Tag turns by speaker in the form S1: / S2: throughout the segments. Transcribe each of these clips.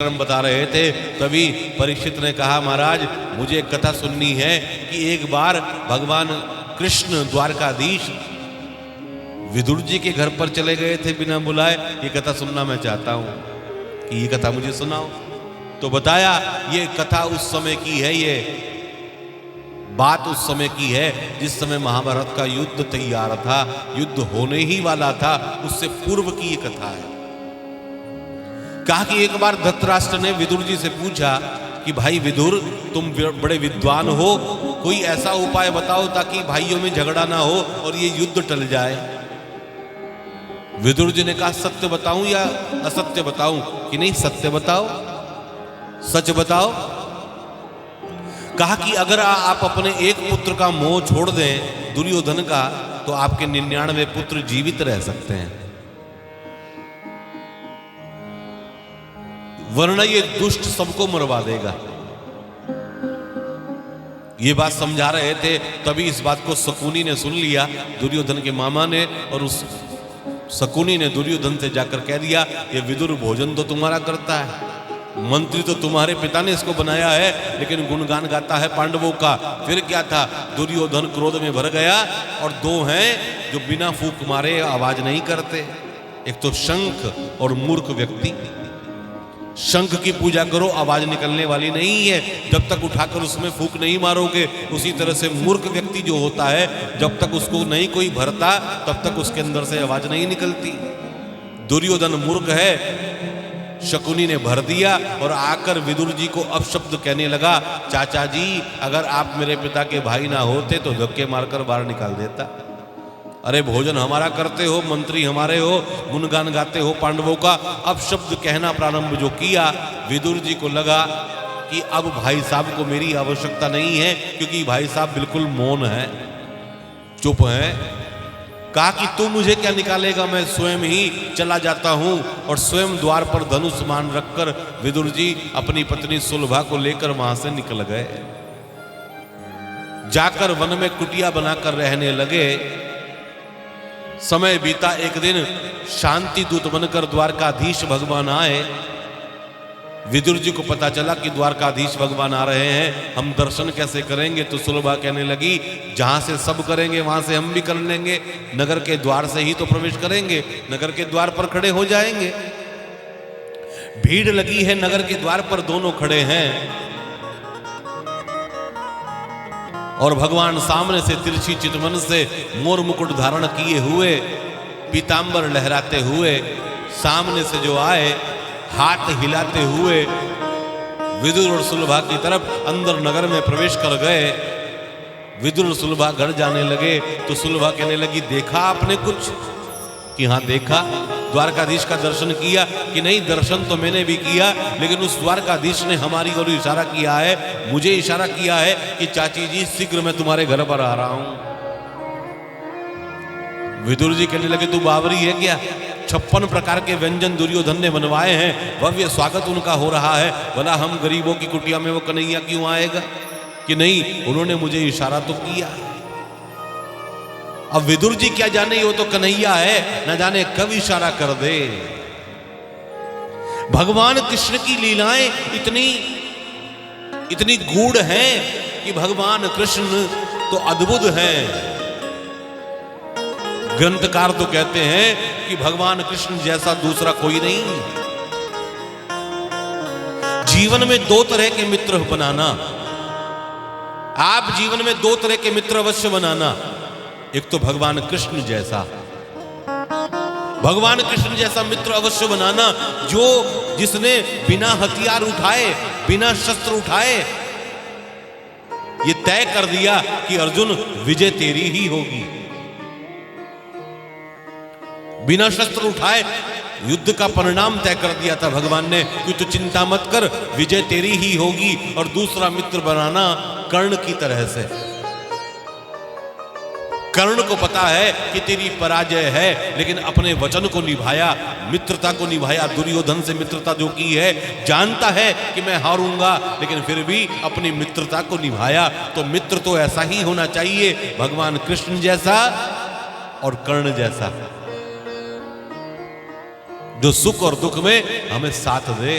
S1: बता रहे थे, तभी परीक्षित ने कहा महाराज मुझे एक कथा सुननी है कि एक बार भगवान कृष्ण द्वारकाधीश विदुर जी के घर पर चले गए थे बिना बुलाए। ये कथा सुनना मैं चाहता हूं कि ये कथा मुझे सुनाओ। तो बताया ये कथा उस समय की है, ये बात उस समय की है जिस समय महाभारत का युद्ध तैयार था, युद्ध होने ही वाला था, उससे पूर्व की ये कथा है। कहा कि एक बार धृतराष्ट्र ने विदुर जी से पूछा कि भाई विदुर तुम बड़े विद्वान हो, कोई ऐसा उपाय बताओ ताकि भाइयों में झगड़ा ना हो और ये युद्ध टल जाए। विदुर जी ने कहा सत्य बताऊं या असत्य बताऊं? कि नहीं सत्य बताओ, सच बताओ। कहा कि अगर आप अपने एक पुत्र का मोह छोड़ दें दुर्योधन का, तो आपके 99 पुत्र जीवित रह सकते हैं, वरना ये दुष्ट सबको मरवा देगा। ये बात समझा रहे थे, तभी इस बात को शकुनी ने सुन लिया, दुर्योधन के मामा ने, और उस शकुनी ने दुर्योधन से जाकर कह दिया ये विदुर भोजन तो तुम्हारा करता है, मंत्री तो तुम्हारे पिता ने इसको बनाया है, लेकिन गुणगान गाता है पांडवों का। फिर क्या था, दुर्योधन क्रोध में भर गया, और दो हैं जो बिना फूंक मारे आवाज नहीं करते, एक तो शंख और मूर्ख व्यक्ति। शंख की पूजा करो, आवाज निकलने वाली नहीं है जब तक उठाकर उसमें फूंक नहीं मारोगे। उसी तरह से मूर्ख व्यक्ति जो होता है, जब तक उसको नहीं कोई भरता तब तक उसके अंदर से आवाज नहीं निकलती। दुर्योधन मूर्ख है, शकुनी ने भर दिया और आकर विदुर जी को अपशब्द कहने लगा, चाचा जी अगर आप मेरे पिता के भाई ना होते तो धक्के मारकर बाहर निकाल देता। अरे भोजन हमारा करते हो, मंत्री हमारे हो, गुणगान गाते हो पांडवों का। अब शब्द कहना प्रारंभ जो किया, विदुर जी को लगा कि अब भाई साहब को मेरी आवश्यकता नहीं है, क्योंकि भाई साहब बिल्कुल मौन है, चुप है। कहा कि तू मुझे क्या निकालेगा, मैं स्वयं ही चला जाता हूं। और स्वयं द्वार पर धनुष मान रखकर विदुर जी अपनी पत्नी सुलभा को लेकर वहां से निकल गए, जाकर वन में कुटिया बनाकर रहने लगे। समय बीता, एक दिन शांति दूत बनकर द्वारकाधीश भगवान आए। विदुर जी को पता चला कि द्वारकाधीश भगवान आ रहे हैं, हम दर्शन कैसे करेंगे? तो सुलभा कहने लगी जहां से सब करेंगे वहां से हम भी कर लेंगे, नगर के द्वार से ही तो प्रवेश करेंगे, नगर के द्वार पर खड़े हो जाएंगे। भीड़ लगी है नगर के द्वार पर, दोनों खड़े हैं और भगवान सामने से तिरछी चितवन से मोर मुकुट धारण किए हुए, पीतांबर लहराते हुए सामने से जो आए, हाथ हिलाते हुए विदुर और सुलभा की तरफ अंदर नगर में प्रवेश कर गए। विदुर और सुलभा घर जाने लगे तो सुलभा कहने लगी देखा आपने कुछ? कि हाँ देखा। द्वारकाधीश का दर्शन किया? कि नहीं दर्शन तो मैंने भी किया, लेकिन उस द्वारकाधीश ने हमारी ओर इशारा किया है, मुझे इशारा किया है कि चाची जी शीघ्र मैं तुम्हारे घर पर आ रहा हूं। विदुर जी कहने लगे तू बावरी है क्या? 56 प्रकार के व्यंजन दुर्योधन ने बनवाए हैं, भव्य स्वागत उनका हो रहा है, भला हम गरीबों की कुटिया में वो कन्हैया क्यों आएगा? कि नहीं उन्होंने मुझे इशारा तो किया। अब विदुर जी क्या जाने, वो तो कन्हैया है, न जाने कब इशारा कर दे। भगवान कृष्ण की लीलाएं इतनी गूढ़ हैं कि भगवान कृष्ण तो अद्भुत हैं। ग्रंथकार तो कहते हैं कि भगवान कृष्ण जैसा दूसरा कोई नहीं। जीवन में दो तरह के मित्र बनाना, आप जीवन में दो तरह के मित्र अवश्य बनाना। एक तो भगवान कृष्ण जैसा, भगवान कृष्ण जैसा मित्र अवश्य बनाना, जिसने बिना हथियार उठाए, बिना शस्त्र उठाए ये तय कर दिया कि अर्जुन विजय तेरी ही होगी। बिना शस्त्र उठाए युद्ध का परिणाम तय कर दिया था भगवान ने कि तू चिंता मत कर, विजय तेरी ही होगी। और दूसरा मित्र बनाना कर्ण की तरह से। कर्ण को पता है कि तेरी पराजय है, लेकिन अपने वचन को निभाया, मित्रता को निभाया। दुर्योधन से मित्रता जो की है, जानता है कि मैं हारूंगा, लेकिन फिर भी अपनी मित्रता को निभाया। तो मित्र तो ऐसा ही होना चाहिए, भगवान कृष्ण जैसा और कर्ण जैसा, जो सुख और दुख में हमें साथ दे।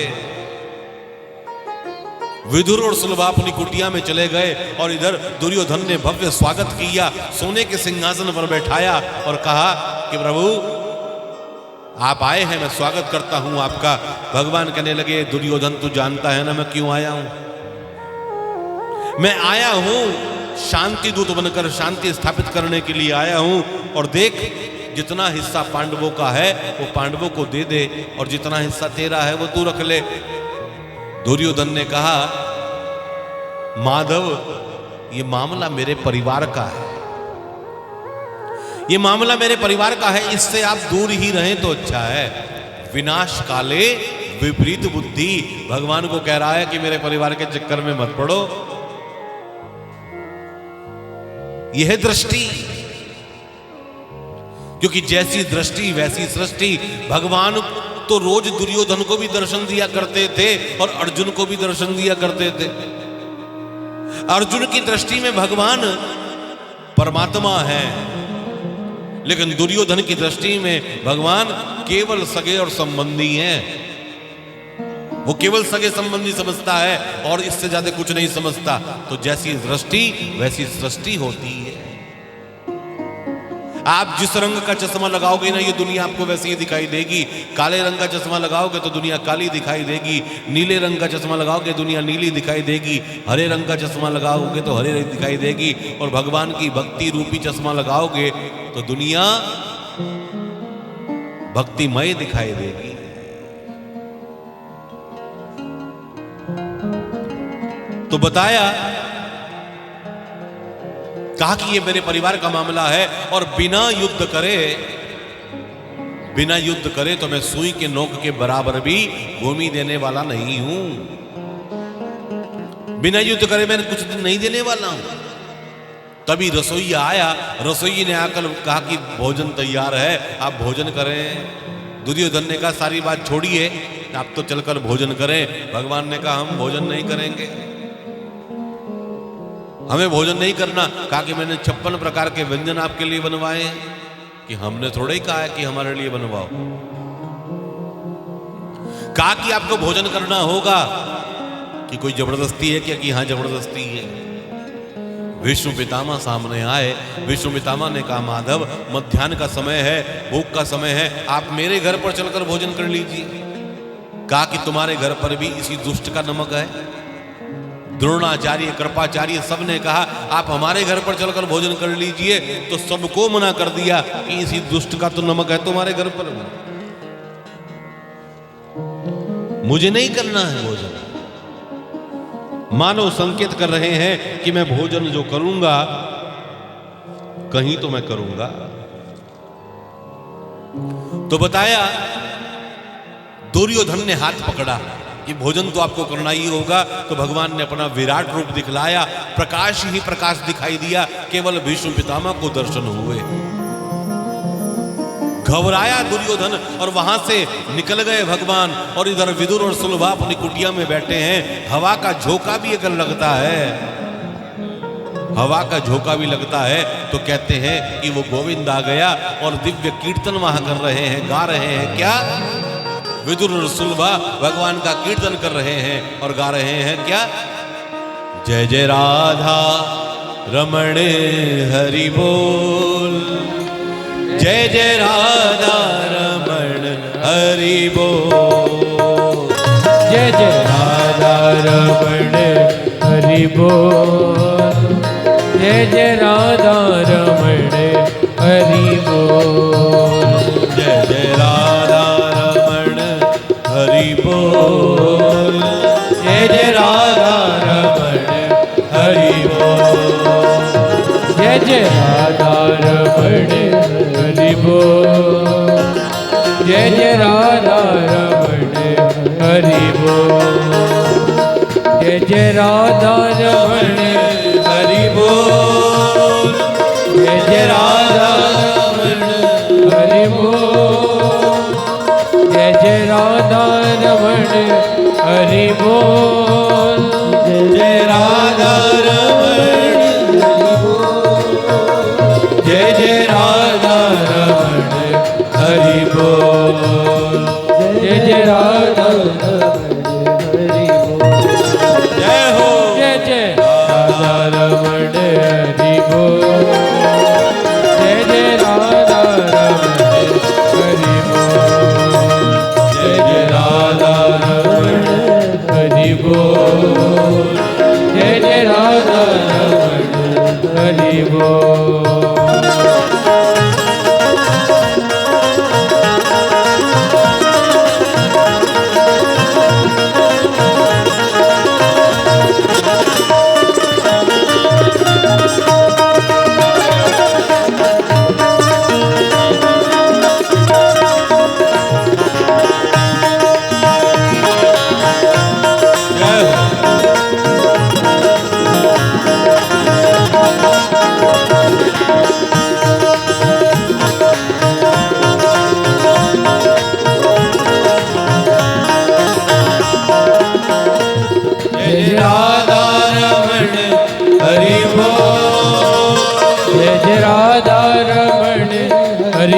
S1: विदुर और सुलभा अपनी कुटिया में चले गए और इधर दुर्योधन ने भव्य स्वागत किया, सोने के सिंहासन पर बैठाया और कहा कि प्रभु आप आए हैं, मैं स्वागत करता हूं आपका। भगवान कहने लगे, दुर्योधन तू जानता है ना मैं क्यों आया हूं? मैं आया हूं शांति दूत बनकर, शांति स्थापित करने के लिए आया हूं। और देख, जितना हिस्सा पांडवों का है वो पांडवों को दे दे, और जितना हिस्सा तेरा है वो तू रख ले। दुर्योधन ने कहा, माधव ये मामला मेरे परिवार का है, ये मामला मेरे परिवार का है, इससे आप दूर ही रहें तो अच्छा है। विनाश काले विपरीत बुद्धि, भगवान को कह रहा है कि मेरे परिवार के चक्कर में मत पड़ो। यह दृष्टि, क्योंकि जैसी दृष्टि वैसी सृष्टि। भगवान तो रोज दुर्योधन को भी दर्शन दिया करते थे और अर्जुन को भी दर्शन दिया करते थे। अर्जुन की दृष्टि में भगवान परमात्मा है, लेकिन दुर्योधन की दृष्टि में भगवान केवल सगे और संबंधी हैं। वो केवल सगे संबंधी समझता है और इससे ज्यादा कुछ नहीं समझता। तो जैसी दृष्टि वैसी सृष्टि होती है। आप जिस रंग का चश्मा लगाओगे ना, ये दुनिया आपको वैसे ही दिखाई देगी। काले रंग का चश्मा लगाओगे तो दुनिया काली दिखाई देगी, नीले रंग का चश्मा लगाओगे दुनिया नीली दिखाई देगी, हरे रंग का चश्मा लगाओगे तो हरे रंग दिखाई देगी, और भगवान की भक्ति रूपी चश्मा लगाओगे तो दुनिया भक्तिमय दिखाई देगी। तो बताया, कहा कि ये मेरे परिवार का मामला है और बिना युद्ध करे तो मैं सुई के नोक के बराबर भी भूमि देने वाला नहीं हूं। बिना युद्ध करे मैं कुछ नहीं देने वाला हूं। तभी रसोईया आया, रसोई ने आकर कहा कि भोजन तैयार है, आप भोजन करें। दुर्योधन ने कहा, सारी बात छोड़िए, आप तो चलकर भोजन करें। भगवान ने कहा, हम भोजन नहीं करेंगे, हमें भोजन नहीं करना। कहा कि मैंने 56 प्रकार के व्यंजन आपके लिए बनवाए हैं, कि हमने थोड़ा ही कहा है कि हमारे लिए बनवाओ। कहा कि आपको भोजन करना होगा, कि कोई जबरदस्ती है क्या? कि हाँ जबरदस्ती है। विष्णु पितामह सामने आए। विष्णु पितामह ने कहा, माधव मध्याह्न का समय है, भूख का समय है, आप मेरे घर पर चलकर भोजन कर लीजिए। कहा कि तुम्हारे घर पर भी इसी दुष्ट का नमक है। द्रोणाचार्य, कृपाचार्य सब ने कहा, आप हमारे घर पर चलकर भोजन कर लीजिए। तो सबको मना कर दिया कि इसी दुष्ट का तो नमक है तुम्हारे घर पर, मुझे नहीं करना है भोजन। मानव संकेत कर रहे हैं कि मैं भोजन जो करूंगा कहीं तो मैं करूंगा। तो बताया, दुर्योधन ने हाथ पकड़ा कि भोजन तो आपको करना ही होगा। तो भगवान ने अपना विराट रूप दिखलाया, प्रकाश ही प्रकाश दिखाई दिया, केवल भीष्म पितामह को दर्शन हुए। घबराया दुर्योधन और वहां से निकल गए भगवान। और इधर विदुर और सुलभा अपनी कुटिया में बैठे हैं। हवा का झोंका भी अगर लगता है, हवा का झोंका भी लगता है तो कहते हैं कि वो गोविंद आ गया। और दिव्य कीर्तन वहां कर रहे हैं, गा रहे हैं। क्या? विदुर और सुलभा भगवान का कीर्तन कर रहे हैं और गा रहे हैं क्या? जय जय राधा रमण हरि बोल, जय जय राधा रमण हरि बोल,
S2: जय जय राधा रमण हरि बोल, जय जय राधा रमण हरि बोल,
S1: जय जय राधा रमण हरि बोल,
S2: जय जय राधा रमण हरि बोल, जय जय राधा रमण हरि बोल, जय जय राधा रमण हरि बोल, जय जय राधा रमण हरि बोल, जय जय राधा रमण हरि बोल, जय जय राधा रमण हरि बोल, जय जय राधा रमण हरि बोल, जय जय राधा रमण हरि बोल, जय जय राधा रमण हरि बोल।
S1: जय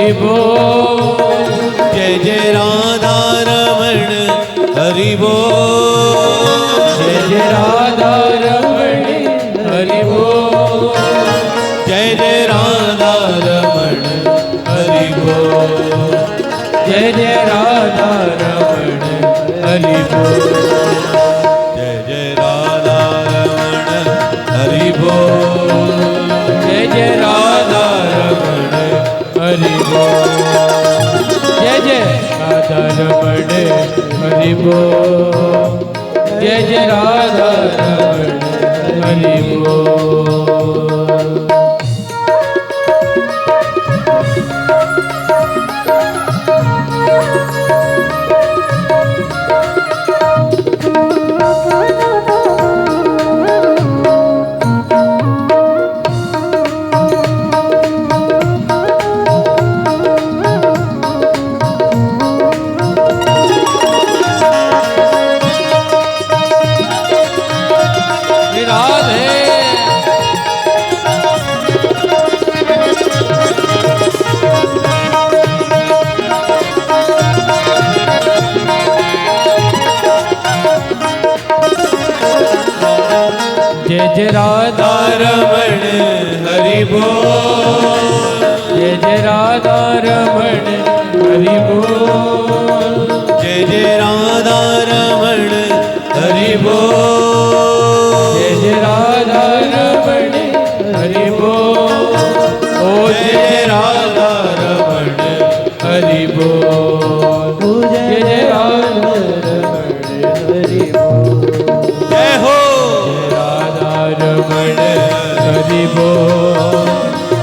S2: हरि बोल।
S1: जय जय राधा रमण हरि बोल।
S2: जय जय राधा रमण हरि बोल।
S1: जय जय राधा रमण हरि बोल।
S2: जय जय राधा रमण हरि बोल।
S1: जय जय राधा रमण हरि बोल।
S2: जय जय राधा रमण हरि बोल। जय जय राधा रमण हरि बोल। जय जय राधा रमण हरि बोल। जय जय राधा रमण हरि बोल। जय जय राधा रमण हरि बोल।
S1: जय जय राधा रमण हरि बोल।
S2: जय जय राधा रमण हरि बोल। ओ जय जय राधा रमण हरि बोल। जय जय राधा रमण हरि बोल।
S1: जय हो
S2: रमण हरि बोल।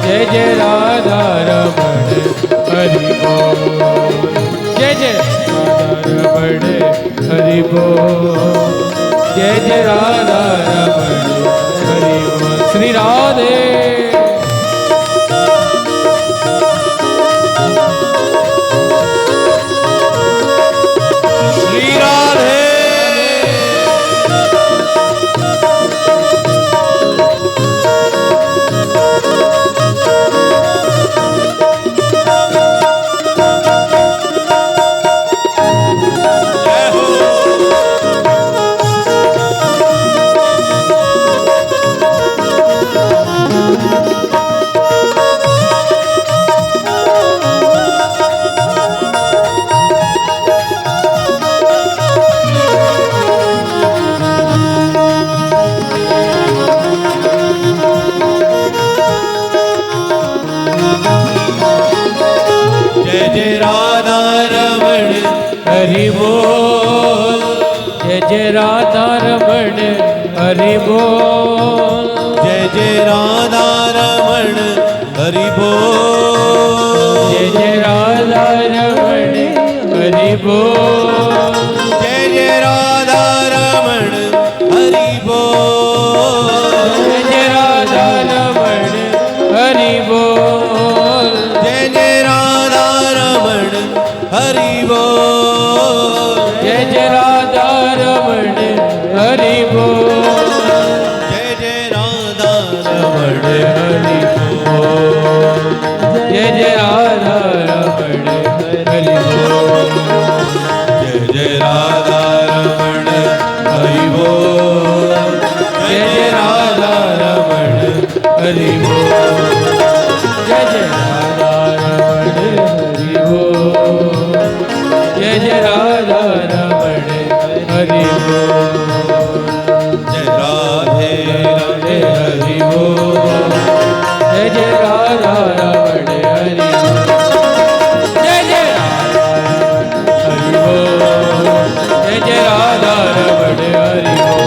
S2: जय जय राधा रमण हरि बोल। जय जय राधा रमण हरि बोल। जय जय राधा रमण हरि बोल। श्री राधे।
S1: श्री राधे। जय जय राधा रमण
S2: हरि बोल। जय जय राधा रमण हरि बोल।
S1: जय जय राधा रमण हरि बोल।
S2: जय जय राधा रमण हरि बोल।
S1: जय जय राधा रमण हरि बोल।
S2: जय जय राधा रमण हरि बोल।
S1: जय जय राधा रमण हरि बोल।
S2: जय जय राधा रमण हरि बोल।
S1: जय जय राधा रमण
S2: हरि बोल। जय जय राधा रमण हरि बोल।
S1: जय जय राधा रमण हरि बोल।
S2: जय जय राधा रमण हरि बोल। जय जय राधा रमण हरि बोल। जय जय राधा रमण हरि बोल।
S1: जय राधे राधे
S2: हरि बोल। जय जय राधा रमण हरि बोल। जय जय राधा हरि बोल। जय जय राधा रमण हरि बोल।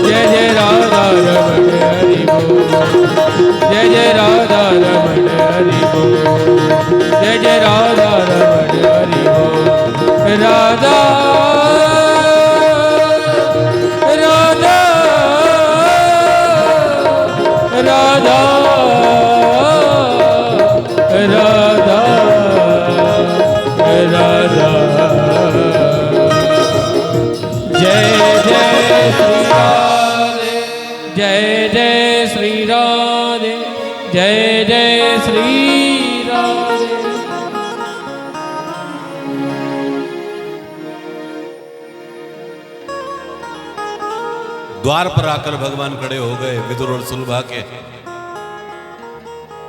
S2: जय जय राधा रमण हरि बोल। जय जय राधा रमण हरि बोल। जय जय राधा रमण हरि बोल। राधा राधा राधा राधा राधा। जय जय श्री राधे। जय जय श्री राधे। जय जय श्री राधे।
S1: द्वार पर आकर भगवान खड़े हो गए विदुर और सुलभा के।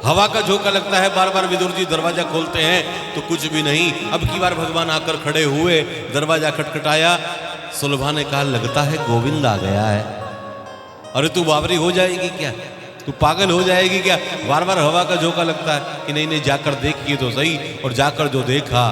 S1: हवा का झोंका लगता है, बार बार विदुर जी दरवाजा खोलते हैं तो कुछ भी नहीं। अब की बार भगवान आकर खड़े हुए, दरवाजा खटखटाया। सुलभा ने कहा लगता है गोविंद आ गया है। अरे तू बावरी हो जाएगी क्या, तू पागल हो जाएगी क्या, बार बार हवा का झोंका लगता है कि नहीं नहीं जाकर देखिए तो सही। और जाकर जो देखा,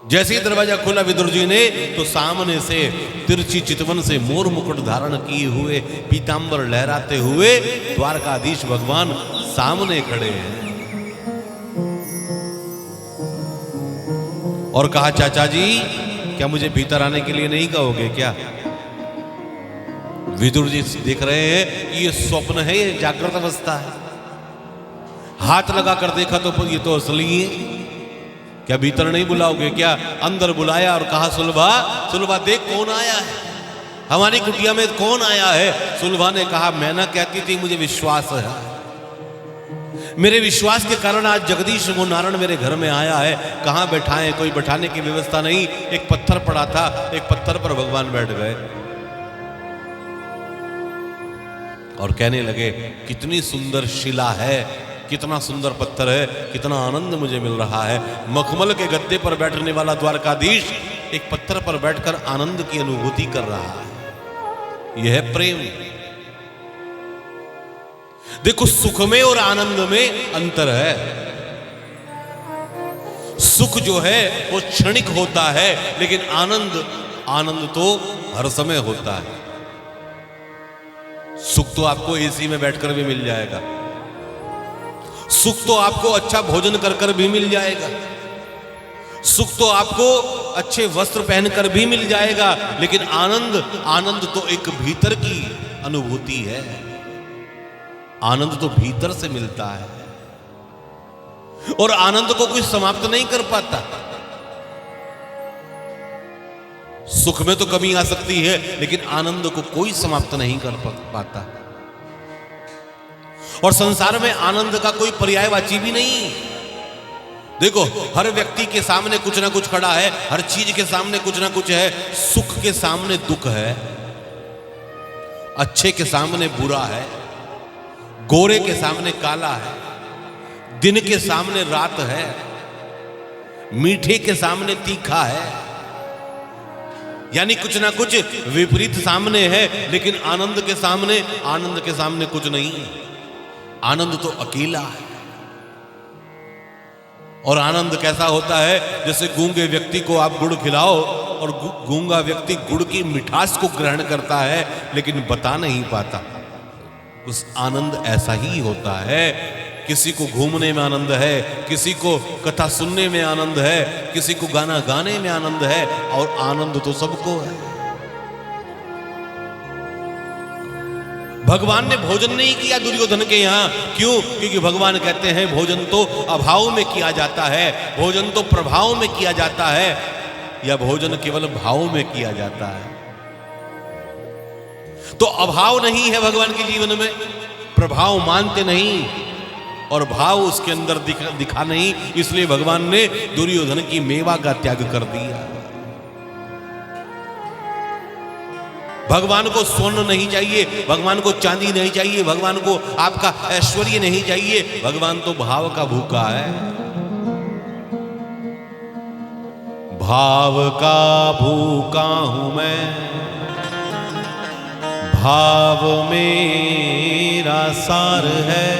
S1: जैसे ही दरवाजा खोला विदुर जी ने तो सामने से तिरछी चितवन से मोर मुकुट धारण किए हुए, पीतांबर लहराते हुए द्वारकाधीश भगवान सामने खड़े हैं। और कहा चाचा जी क्या मुझे भीतर आने के लिए नहीं कहोगे क्या? विदुर जी देख रहे हैं कि ये स्वप्न है, ये जागृत अवस्था है। हाथ लगाकर देखा तो ये तो असली है। क्या भीतर नहीं बुलाओगे क्या? अंदर बुलाया और कहा सुलभा, सुलभा देख कौन आया है, हमारी कुटिया में कौन आया है? सुलभा ने कहा मैं ना कहती थी मुझे विश्वास है, मेरे विश्वास के कारण आज जगदीश वो नारायण मेरे घर में आया है। कहां बैठाएं, कोई बैठाने की व्यवस्था नहीं। एक पत्थर पड़ा था, एक पत्थर पर भगवान बैठ गए और कहने लगे कितनी सुंदर शिला है, कितना सुंदर पत्थर है, कितना आनंद मुझे मिल रहा है। मखमल के गद्दे पर बैठने वाला द्वारकाधीश एक पत्थर पर बैठकर आनंद की अनुभूति कर रहा है। यह है प्रेम। देखो सुख में और आनंद में अंतर है। सुख जो है वो क्षणिक होता है, लेकिन आनंद तो हर समय होता है। सुख तो आपको एसी में बैठकर भी मिल जाएगा, सुख तो आपको अच्छा भोजन कर कर भी मिल जाएगा, सुख तो आपको अच्छे वस्त्र पहनकर भी मिल जाएगा, लेकिन आनंद तो एक भीतर की अनुभूति है। आनंद तो भीतर से मिलता है और आनंद को कोई समाप्त नहीं कर पाता। सुख में तो कमी आ सकती है, लेकिन आनंद को कोई समाप्त नहीं कर पाता। और संसार में आनंद का कोई पर्यायवाची भी नहीं। देखो हर व्यक्ति के सामने कुछ ना कुछ खड़ा है, हर चीज के सामने कुछ ना कुछ है। सुख के सामने दुख है, अच्छे के सामने बुरा है, गोरे के सामने काला है, दिन के सामने रात है, मीठे के सामने तीखा है। यानी कुछ ना कुछ विपरीत सामने है, लेकिन आनंद के सामने कुछ नहीं है। आनंद तो अकेला है। और आनंद कैसा होता है? जैसे गूंगे व्यक्ति को आप गुड़ खिलाओ और गूंगा व्यक्ति गुड़ की मिठास को ग्रहण करता है, लेकिन बता नहीं पाता। उस आनंद ऐसा ही होता है। किसी को घूमने में आनंद है, किसी को कथा सुनने में आनंद है, किसी को गाना गाने में आनंद है, और आनंद तो सबको है। भगवान ने भोजन नहीं किया दुर्योधन के यहां, क्यों? क्योंकि भगवान कहते हैं भोजन तो अभाव में किया जाता है, भोजन तो प्रभाव में किया जाता है, या भोजन केवल भाव में किया जाता है। तो अभाव नहीं है भगवान के जीवन में, प्रभाव मानते नहीं और भाव उसके अंदर दिखा नहीं, इसलिए भगवान ने दुर्योधन की मेवा का त्याग कर दिया। भगवान को स्वर्ण नहीं चाहिए, भगवान को चांदी नहीं चाहिए, भगवान को आपका ऐश्वर्य नहीं चाहिए, भगवान तो भाव का भूखा है। भाव का भूखा हूं मैं, भाव मेरा सार है,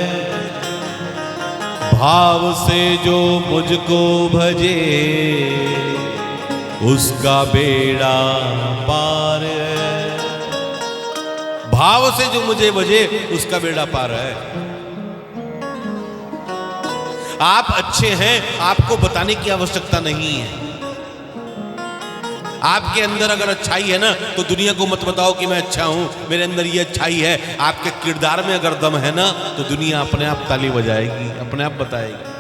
S1: भाव से जो मुझको भजे उसका बेड़ा पार है। भाव से जो मुझे भजे उसका बेड़ा पार है। आप अच्छे हैं, आपको बताने की आवश्यकता नहीं है। आपके अंदर अगर अच्छाई है ना, तो दुनिया को मत बताओ कि मैं अच्छा हूं, मेरे अंदर ये अच्छाई है। आपके किरदार में अगर दम है ना, तो दुनिया अपने आप ताली बजाएगी, अपने आप बताएगी।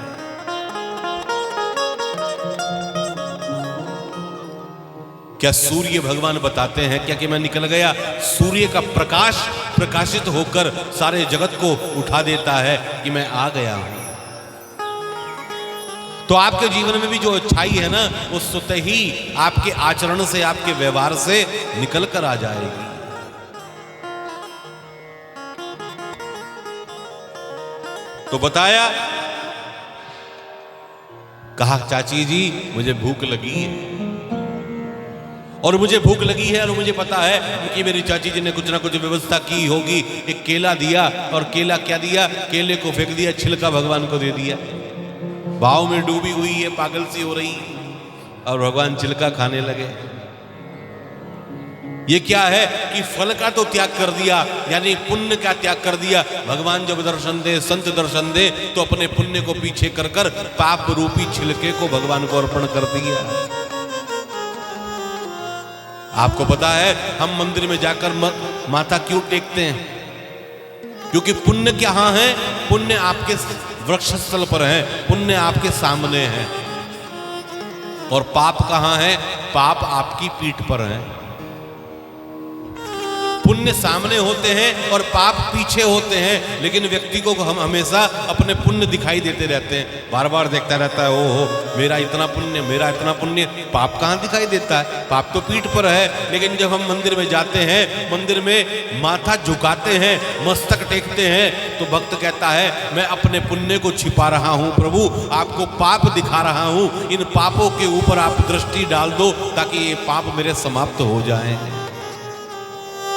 S1: क्या सूर्य भगवान बताते हैं क्या कि मैं निकल गया? सूर्य का प्रकाश प्रकाशित होकर सारे जगत को उठा देता है कि मैं आ गया हूं। तो आपके जीवन में भी जो अच्छाई है ना, वो स्वतः ही आपके आचरण से, आपके व्यवहार से निकल कर आ जाएगी। तो बताया, कहा चाची जी मुझे भूख लगी है, और मुझे भूख लगी है और मुझे पता है कि मेरी चाची जी ने कुछ ना कुछ व्यवस्था की होगी। एक केला दिया, और केला क्या दिया, केले को फेंक दिया, छिलका भगवान को दे दिया। भाव में डूबी हुई है, पागल सी हो रही, और भगवान छिलका खाने लगे। ये क्या है कि फल का तो त्याग कर दिया, यानी पुण्य का त्याग कर दिया। भगवान जब दर्शन दे, संत दर्शन दे, तो अपने पुण्य को पीछे कर कर पाप रूपी छिलके को भगवान को अर्पण कर दिया। आपको पता है हम मंदिर में जाकर माथा क्यों टेकते हैं? क्योंकि पुण्य कहां है? पुण्य आपके वक्षस्थल पर है, पुण्य आपके सामने है। और पाप कहां है? पाप आपकी पीठ पर है। पुण्य सामने होते हैं और पाप पीछे होते हैं, लेकिन व्यक्ति को हम हमेशा अपने पुण्य दिखाई देते रहते हैं, बार बार देखता रहता है, ओहो मेरा इतना पुण्य, मेरा इतना पुण्य। पाप कहाँ दिखाई देता है? पाप तो पीठ पर है। लेकिन जब हम मंदिर में जाते हैं, मंदिर में माथा झुकाते हैं, मस्तक टेकते हैं, तो भक्त कहता है मैं अपने पुण्य को छिपा रहा हूं प्रभु, आपको पाप दिखा रहा हूं, इन पापों के ऊपर आप दृष्टि डाल दो ताकि ये पाप मेरे समाप्त हो जाएं,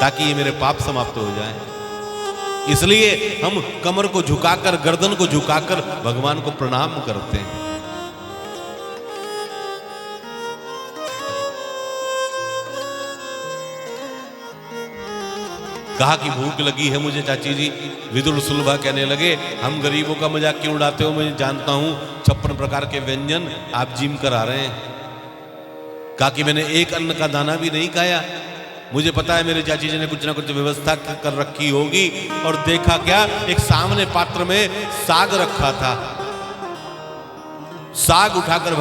S1: ताकि ये मेरे पाप समाप्त हो जाएं। इसलिए हम कमर को झुकाकर, गर्दन को झुकाकर भगवान को प्रणाम करते हैं। कहा कि भूख लगी है मुझे चाची जी। विदुर सुलभा कहने लगे हम गरीबों का मजाक क्यों उड़ाते हो, मैं जानता हूं 56 प्रकार के व्यंजन आप जिम कर आ रहे हैं। कहा कि मैंने एक अन्न का दाना भी नहीं खाया, मुझे पता है मेरे चाची जी ने कुछ ना कुछ व्यवस्था कर रखी होगी। और देखा क्या, एक सामने पात्र में साग रखा था, साग उठाकर